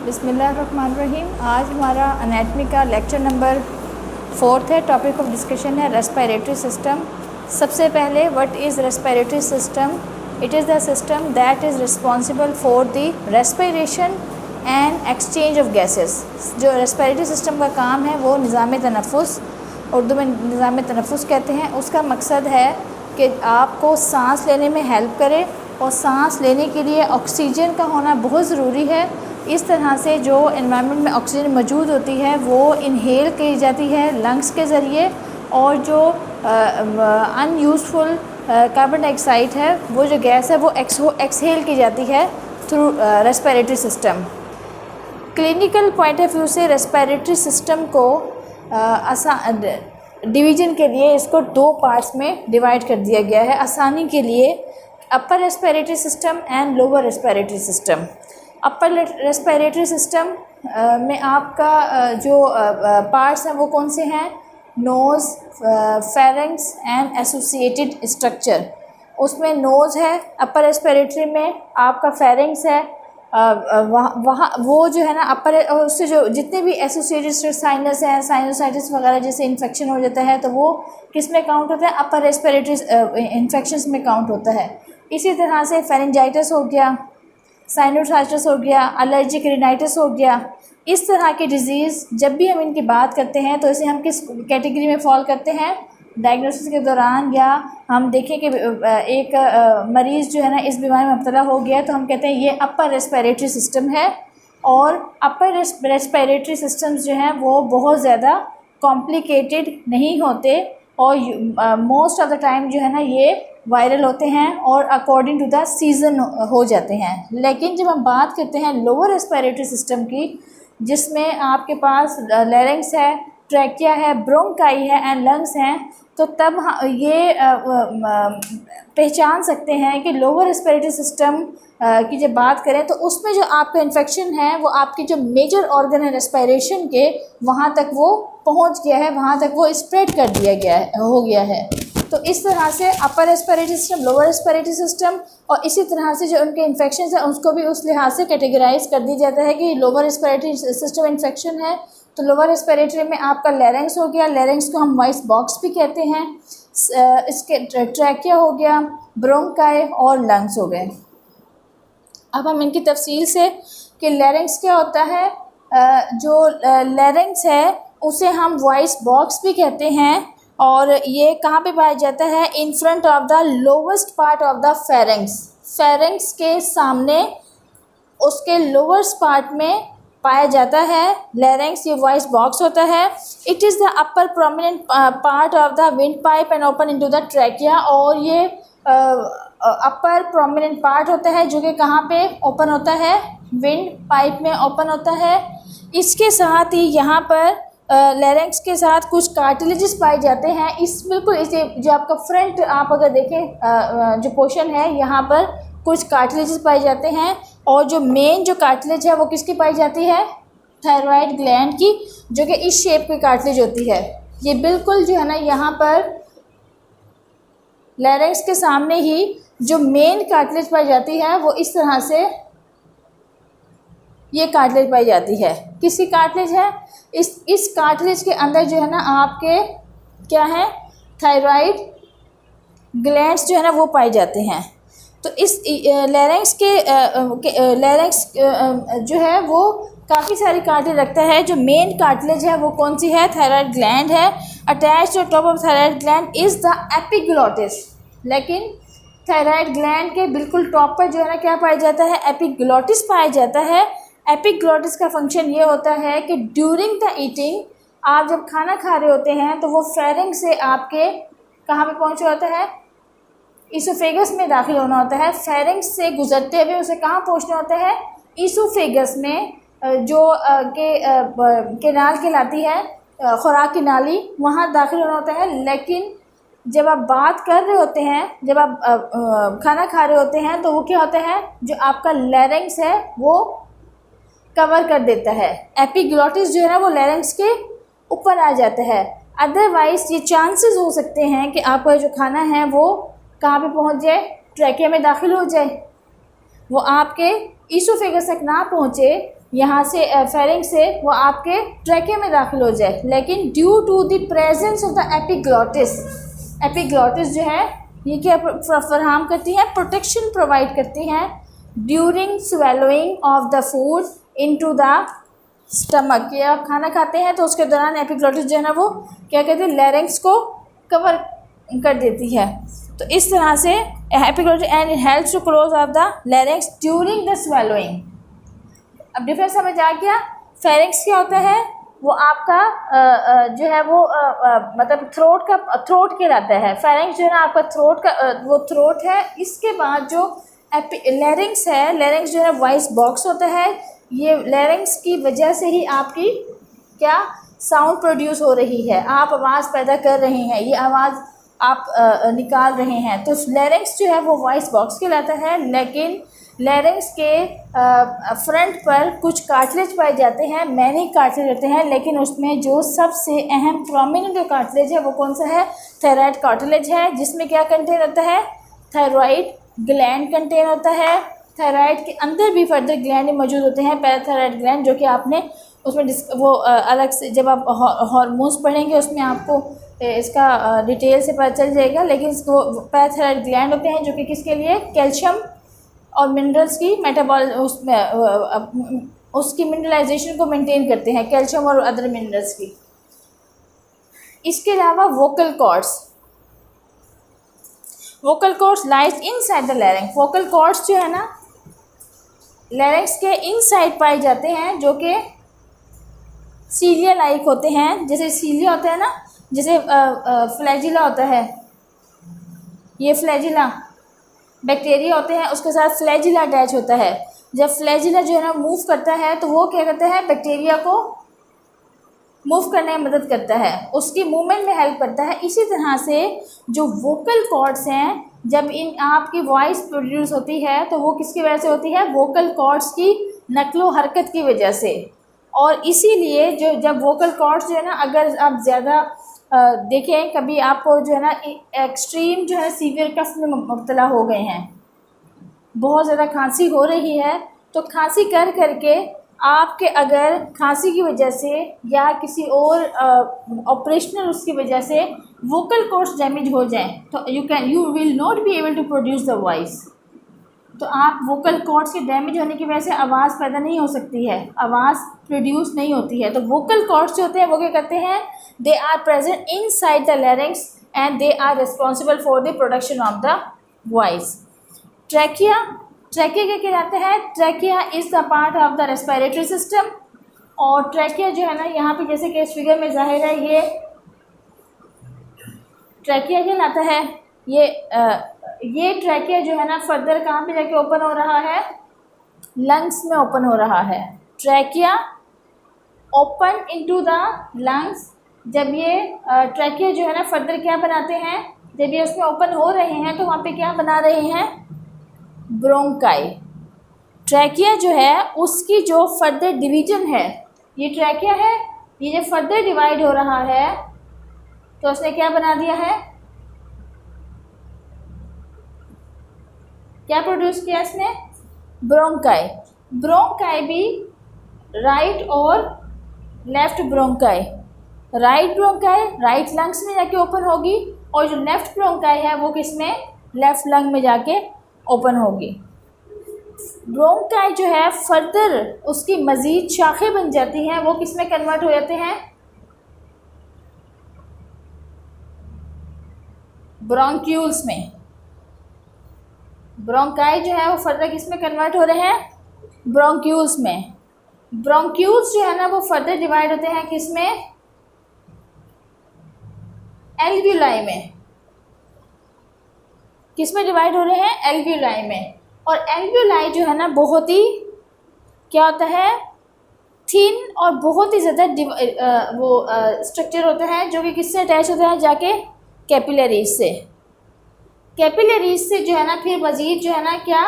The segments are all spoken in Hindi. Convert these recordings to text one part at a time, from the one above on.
बिस्मिल्लाहिर्रहमानिर्रहीम। आज हमारा एनाटमी का लेक्चर नंबर 4 है। टॉपिक ऑफ डिस्कशन है रेस्पिरेटरी सिस्टम। सबसे पहले what is respiratory system? It is the system that is responsible for the respiration and exchange of gases. जो रेस्पिरेटरी सिस्टम का काम है वो निज़ाम तनफ़ुस, उर्दू में निज़ाम तनफ़ुस कहते हैं। उसका मकसद है कि आपको सांस लेने में हेल्प करे, और सांस लेने के लिए ऑक्सीजन का होना बहुत ज़रूरी है। इस तरह से जो एनवायरनमेंट में ऑक्सीजन मौजूद होती है वो इनहेल की जाती है लंग्स के ज़रिए, और जो अनयूज़फुल कार्बन डाइऑक्साइड है, वो जो गैस है वो एक्सहेल की जाती है through respiratory system. Clinical point of view से रेस्पिरेटरी सिस्टम को डिवीज़न के लिए इसको 2 पार्ट्स में डिवाइड कर दिया गया है आसानी के लिए। Upper respiratory system and lower respiratory system. Upper respiratory system में आपका जो पार्ट्स हैं वो कौन से हैं? Nose, pharynx and associated structure. उसमें नोज़ है अपर रेस्पिरेटरी में, आपका फेरेंक्स है वहाँ वो जो है ना अपर, उससे जो जितने भी एसोसिएटेड साइनस हैं, साइनोसाइटिस वगैरह जैसे इन्फेक्शन हो जाता है तो वो किस में काउंट होता है? अपर रेस्पिरेटरी इन्फेक्शंस में काउंट होता है। इसी तरह से फेरेंजाइटिस हो गया, साइनोसाइटिस हो गया, एलर्जिक रिनाइटिस हो गया। इस तरह की डिज़ीज़ जब भी हम इनकी बात करते हैं तो इसे हम किस कैटेगरी में फॉल करते हैं? डायग्नोसिस के दौरान, या हम देखें कि एक मरीज़ जो है ना इस बीमारी में मुब्तला हो गया तो हम कहते हैं ये अपर रेस्पिरेटरी सिस्टम है। और अपर रेस्पिरेटरी सिस्टम्स जो हैं वो बहुत ज़्यादा कॉम्प्लिकेटेड नहीं होते, और मोस्ट ऑफ द टाइम जो है ना ये वायरल होते हैं और अकॉर्डिंग टू द सीज़न हो जाते हैं। लेकिन जब हम बात करते हैं लोअर रेस्पिरेटरी सिस्टम की, जिसमें आपके पास लैरिंक्स है, ट्रैकिया है, ब्रोंकाई है एंड लंग्स हैं, तो तब ये पहचान सकते हैं कि लोअर रेस्पिरेटरी सिस्टम की जब बात करें तो उसमें जो आपका इन्फेक्शन है वो आपके जो मेजर ऑर्गन है रेस्पिरेशन के, वहाँ तक वो पहुँच गया है, वहाँ तक वो स्प्रेड कर दिया गया है, हो गया है। तो इस तरह से अपर respiratory system, lower respiratory system, और इसी तरह से जो उनके इन्फेक्शन है उसको भी उस लिहाज से कैटेगराइज कर दी जाता है कि लोअर रेस्पिरेटरी सिस्टम इन्फेक्शन है तो लोअर रेस्पिरेटरी में आपका लैरिंक्स हो गया, लैरिंक्स को हम वॉइस बॉक्स भी कहते हैं, इसके ट्रैकिया हो गया, ब्रोंकाई और लंग्स हो गए। अब हम इनकी तफसील से कि लैरिंक्स क्या होता है। जो लैरिंक्स है उसे हम वॉइस बॉक्स भी कहते हैं, और ये कहाँ पे पाया जाता है? In front of the lowest part of the pharynx. Pharynx के सामने उसके लोअर्स पार्ट में पाया जाता है लैरिंक्स, ये वॉइस बॉक्स होता है। It is the upper prominent part of the wind pipe and open into the trachea, और ये अपर प्रोमिनेंट पार्ट होता है जो कि कहाँ पे ओपन होता है? विंड पाइप में ओपन होता है। इसके साथ ही यहाँ पर लैरिंक्स के साथ कुछ कार्टिलेजेस पाए जाते हैं। इस बिल्कुल इसे जो आपका फ्रंट आप अगर देखें जो पोर्शन है, यहाँ पर कुछ कार्टिलेजेस पाए जाते हैं, और जो मेन जो कार्टिलेज है वो किसकी पाई जाती है? थायराइड ग्लैंड की, जो कि इस शेप की कार्टिलेज होती है। ये बिल्कुल जो है ना यहाँ पर लैरिंक्स के सामने ही जो मेन कार्टिलेज पाई जाती है वो इस तरह से ये कार्टिलेज पाई जाती है। किसकी कार्टिलेज है? इस कार्टिलेज के अंदर जो है ना आपके क्या है? थायराइड ग्लैंड्स जो है ना वो पाए जाते हैं। तो इस लैरिंक्स लैरिंक्स जो है वो काफ़ी सारी कार्टिलेज रखता है। जो मेन कार्टिलेज है वो कौन सी है? थायराइड ग्लैंड है। Attach to top of thyroid gland is the epiglottis. लेकिन थायराइड ग्लैंड के बिल्कुल टॉप पर जो है ना क्या पाया जाता है? एपिग्लोटिस पाया जाता है। एपिग्लोटिस का फंक्शन ये होता है कि ड्यूरिंग द ईटिंग, आप जब खाना खा रहे होते हैं तो वो फेरिंक्स से आपके कहाँ पे पहुँच होता है? ईसोफेगस में दाखिल होना होता है। फेरिंक्स से गुजरते हुए उसे कहाँ पहुँचना होता है? ईसोफेगस में, जो केनाल कहलाती है, खुराक की नाली, वहाँ दाखिल होना होता है। लेकिन जब आप बात कर रहे होते हैं, जब आप खाना खा रहे होते हैं तो वो क्या होता है? जो आपका लैरिंक्स है वो कवर कर देता है। एपिग्लोटिस जो है ना वो लैरिंक्स के ऊपर आ जाता है। अदरवाइज़ ये चांसेस हो सकते हैं कि आपका जो खाना है वो कहाँ पे पहुँच जाए? ट्रैकिया में दाखिल हो जाए, वो आपके ईसोफेगस तक ना पहुँचे, यहाँ से फेरिंग से वो आपके ट्रैकिया में दाखिल हो जाए, लेकिन due to the presence of the epiglottis, epiglottis जो है ये क्या फराहम करती है, प्रोटेक्शन प्रोवाइड करती हैं during swallowing of the food into the stomach. या आप खाना खाते हैं तो उसके दौरान एपिग्लॉटिस जो है ना वो क्या कहते हैं, लैरिंक्स को कवर कर देती है। तो इस तरह से epiglottis and it helps to close off the larynx during the swallowing. अब डिफरेंस समझ आ गया। फेरिंक्स क्या होता है, वो आपका जो है वो मतलब थ्रोट कहलाता है। फेरिंक्स जो है ना आपका थ्रोट का वो थ्रोट है। इसके बाद जो लैरिंक्स है, लैरिंक्स जो है वॉइस बॉक्स होता है। ये लैरिंक्स की वजह से ही आपकी क्या साउंड प्रोड्यूस हो रही है, आप आवाज़ पैदा कर रहे हैं, ये आवाज़ आप निकाल रहे हैं। तो लैरिंक्स जो है वो वॉइस बॉक्स कहलाता है। लेकिन लैरिंक्स के फ्रंट पर कुछ कार्टिलेज पाए जाते हैं, मैनी कार्टिलेज होते हैं, लेकिन उसमें जो सबसे अहम प्रोमिनेंट जो कार्टिलेज है वो कौन सा है, थायराइड कार्टिलेज है, जिसमें क्या कंटेन होता है, थायराइड ग्लैंड कंटेन होता है। थायराइड के अंदर भी फर्दर ग्लैंड मौजूद होते हैं, पैराथायराइड ग्लैंड, जो कि आपने उसमें वो अलग से जब आप हार्मोन्स पढ़ेंगे उसमें आपको इसका डिटेल से पता चल जाएगा। लेकिन इसको पैराथायराइड ग्लैंड होते हैं जो कि किसके लिए, कैल्शियम और मिनरल्स की उसकी मिनरलाइजेशन को मेंटेन करते हैं, कैल्शियम और अदर मिनरल्स की। इसके अलावा vocal cords, vocal cords lies inside the larynx. Vocal cords जो है ना लैरिंक्स के इनसाइड पाए जाते हैं, जो कि सीलिया लाइक होते हैं। जैसे सीलिया होता है ना, जैसे फ्लैजिला होता है, ये फ्लैजिला बैक्टीरिया होते हैं, उसके साथ फ्लैजिला अटैच होता है। जब फ्लैजिला जो है ना मूव करता है तो वो क्या करता है, बैक्टीरिया को मूव करने में मदद करता है, उसकी मूवमेंट में हेल्प करता है। इसी तरह से जो वोकल कॉर्ड्स हैं, जब इन आपकी वॉइस प्रोड्यूस होती है तो वो किसकी वजह से होती है, वोकल कॉर्ड्स की नकलो हरकत की वजह से। और इसीलिए जो जब वोकल कॉर्ड्स जो है ना, अगर आप ज़्यादा देखें कभी आपको जो है ना एक्सट्रीम जो है सीवियर कफ में मुब्तला हो गए हैं, बहुत ज़्यादा खांसी हो रही है, तो खांसी कर करके आपके अगर खांसी की वजह से या किसी और ऑपरेशनल उसकी वजह से वोकल कॉर्ड्स डैमेज हो जाएं तो you will not be able to produce the voice. तो आप वोकल कॉर्ड्स के डैमेज होने की वजह से आवाज़ पैदा नहीं हो सकती है, आवाज़ प्रोड्यूस नहीं होती है। तो वोकल कॉर्ड्स जो होते हैं वो क्या करते हैं, they are present inside the larynx and they are responsible for the production of the voice. Trachea, trachea क्या कहलाते हैं, trachea is the part of the respiratory system. और ट्रैकिया जो है ना यहाँ पे जैसे कि इस फिगर में जाहिर है, ये ट्रैकिया कहलाता है। ये ट्रैकिया जो है ना फर्दर कहाँ पे जाके ओपन हो रहा है, लंग्स में ओपन हो रहा है। Trachea open into the lungs. जब ये ट्रैकिया जो है ना फर्दर क्या बनाते हैं, जब ये उसमें ओपन हो रहे हैं तो वहाँ पे क्या बना रहे हैं, ब्रोंकाई। ट्रैकिया जो है उसकी जो फर्दर डिवीजन है, ये ट्रैकिया है, ये जब फर्दर डिवाइड हो रहा है तो उसने क्या बना दिया है, क्या प्रोड्यूस किया इसने, ब्रोंकाई। ब्रोंकाई भी राइट और left bronchi, right bronchi right lungs में जाके ओपन होगी और जो लेफ्ट ब्रोंकाई है वो किस में, लेफ्ट लंग में जाके ओपन होगी। ब्रोंकाई जो है फर्दर उसकी मज़ीद शाखें बन जाती हैं, वो किस में कन्वर्ट हो जाते हैं, ब्रोंक्यूल्स में। ब्रोंकाई जो है वो फर्दर किस में कन्वर्ट हो रहे हैं, ब्रोंक्यूल्स में। ब्रोंक्यूल्स जो है ना वो फर्दर डिवाइड होते हैं किस में, एल्वियोलाई में। किस में डिवाइड हो रहे हैं, एल्वियोलाई में। और एल्वियोलाई जो है ना बहुत ही क्या होता है, थिन और बहुत ही ज़्यादा स्ट्रक्चर होता है, जो कि किससे अटैच होता है, जाके कैपिलरीज से। कैपिलरीज से जो है ना फिर मज़ीद जो है ना क्या,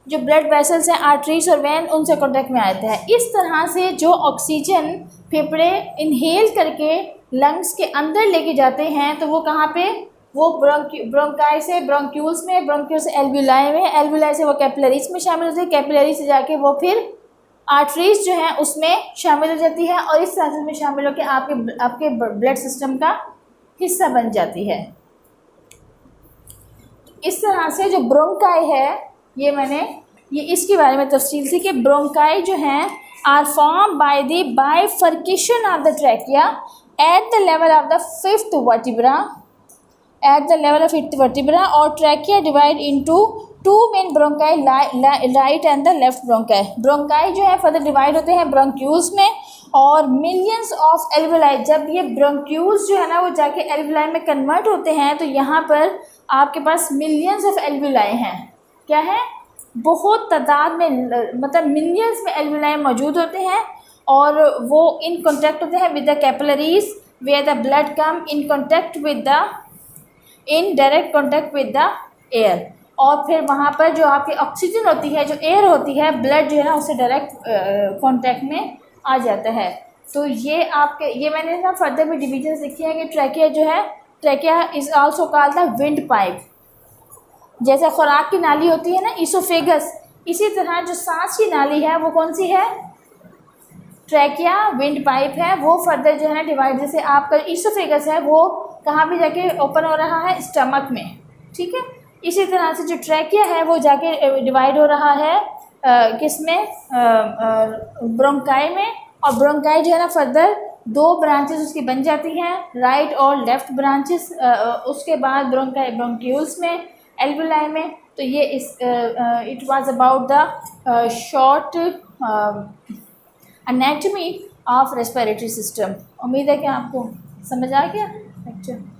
जो ब्लड वेसल्स हैं, आर्टरीज और वेन, उनसे कॉन्टेक्ट में आते हैं। इस तरह से जो ऑक्सीजन फेफड़े इनहेल करके लंग्स के अंदर लेके जाते हैं तो वो कहाँ पे, वो ब्रोंकाई से ब्रोंक्यूल्स में, ब्रोंक्यूल से एल्वियोलाई में, एल्वियोलाई से वो कैपिलरीज में शामिल होते हैं, कैपिलरी से जाके वो फिर आर्टरीज जो हैं उसमें शामिल हो जाती है और इस प्रोसेस में शामिल होकर आपके ब्लड सिस्टम का हिस्सा बन जाती है। इस तरह से जो ब्रोंकाई है, ये इसके बारे में तफसील थी कि ब्रोंकाई जो हैं are form by the bifurcation of the trachea at the level of the fifth vertebra और trachea divide into two main bronchi, right and the left bronchi. Bronchi जो है फर्दर डिवाइड होते हैं ब्रोंक्यूल्स में और मिलियंस ऑफ एल्वेलाई। जब ये ब्रोंक्यूल्स जो है ना वो जाके एल्वेलाई में कन्वर्ट होते हैं तो यहाँ पर आपके पास मिलियंस ऑफ एल्वेलाई हैं। क्या है? बहुत तादाद में, मतलब मिलियंस में एल्वेलाई मौजूद होते हैं और वो इन कॉन्टैक्ट होते हैं with the capillaries where the blood come in direct contact with the air. और फिर वहाँ पर जो आपकी ऑक्सीजन होती है, जो एयर होती है, ब्लड जो है ना उससे डायरेक्ट कॉन्टैक्ट में आ जाता है। तो ये मैंने ना फर्दर भी डिवीजन लिखी है कि ट्रैकिया जो है, trachea is also called the wind pipe. जैसे खुराक की नाली होती है ना ईसोफेगस, इसी तरह जो सांस की नाली है वो कौन सी है? ट्रैकिया विंड पाइप है। वो फर्दर जो है ना डिवाइड, जैसे आपका ईसोफेगस है वो कहाँ भी जाके ओपन हो रहा है? स्टमक में, ठीक है। इसी तरह से जो ट्रैकिया है वो जाके डिवाइड हो रहा है किसमें? ब्रोंकाई में। और ब्रोंकाई जो है ना फर्दर दो ब्रांचेस उसकी बन जाती हैं, राइट और लेफ्ट ब्रांचेस। उसके बाद ब्रोंकाई ब्रोंक्यूल्स में, एल्वेलाई में। तो ये it was about the short anatomy of respiratory system. उम्मीद है कि आपको समझ आ गया लेक्चर।